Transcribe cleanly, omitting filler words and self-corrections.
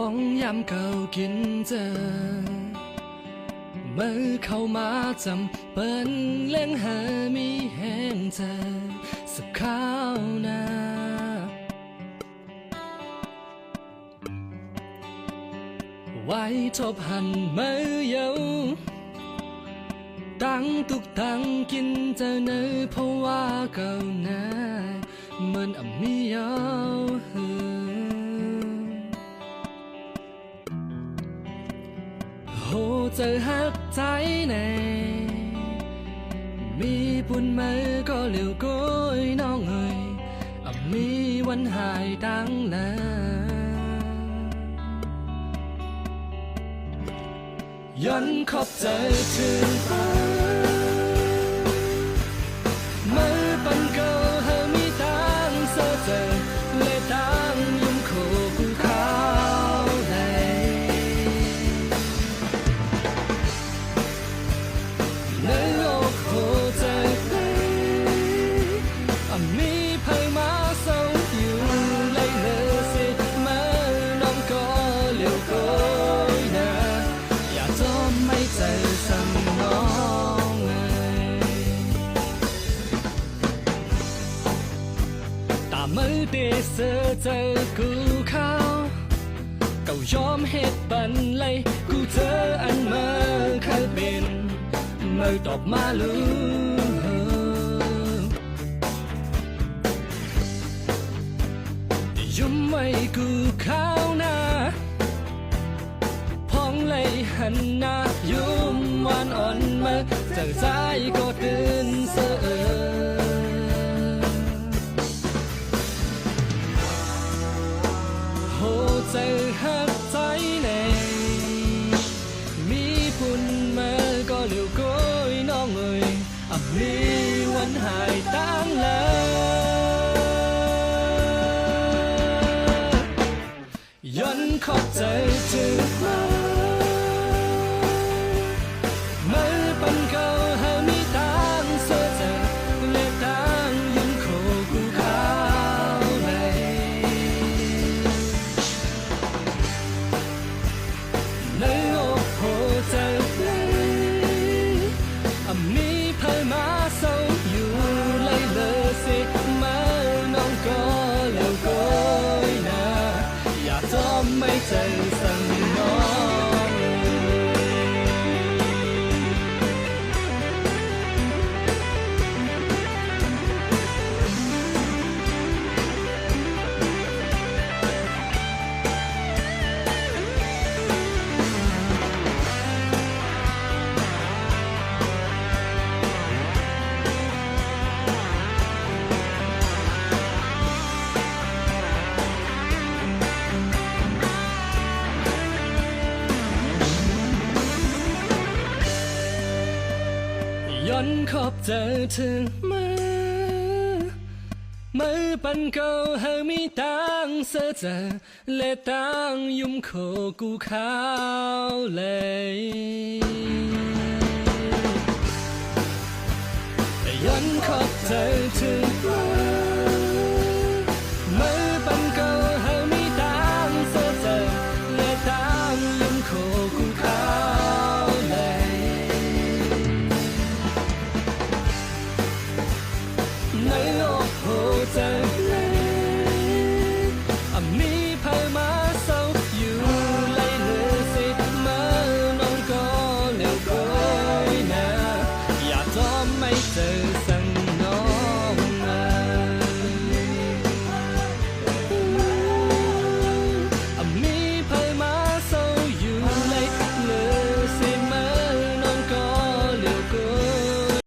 ของยามเก่ากินเจอเมื่อเข้ามาจำเป็นเล่งหามีแห้งเจอสักข้าวนาไว้ทบหันเมื่อเยาตั้งตุกตั้งกินเจอเนื้อเพราะว่าเก่านาเหมือนมีเยาโหเจอหักใจแน่มีปุ่นมือก็เหลียวก้อยน้องเอ๋ยมีวันหายดังแล้วย้อนขอบใจถึงเมื่อปันเก่าเฮามีตังเสเจอและตังยุ่งโคกูเขาได้ในโลกโหใจมีไผมาเศร้าอยู่ไล่เลอสิเมื่อน้องก็เหลียวก้อยนะอย่าจอมไม่ใจสั่งน้องตามือเดเสอเจอกูเขาเก่ายอมเหตุบันเลยกูเจออันเมื่อเคยเป็นเมื่อตอบมาลูยุ่มไว้กูเข้าหน้าพองเลยหันหน้ายุ่มวานอ่อนมาเจอใจก็ตื่นเสือโหเจอหักใจแน่มีปุ่นมาก็เหลียวก้อยน้องเอ๋ยมีวันหายตั้งแล้วย้อนขอบใจถึงเมื่อปันเก่าเฮามีตังเสเจอและตังยุ่งโคกูเขาเลยในโลกโหใจมีไผมาเศร้าอยู่ไล่เลอสิเมื่อน้องก็แล้วก้อยนะอย่าจอมไม่ใจสั่งน้องย้อนขอบใจถึงเมื่อปันเก่าเฮามีตังเสเจอและตังยุ่มโคกูเขาเลยย้อนขอบใจถึงเมื่อปันเก่าเฮามีตังเสเจอและตังยุ่มโคกูเขาในโลกโหใจมีไผมาเศร้าอยู่ไล่เลอสิเมื่อน้องก็แล้วก้อยนะอย่าจอมไม่เจอสั่ง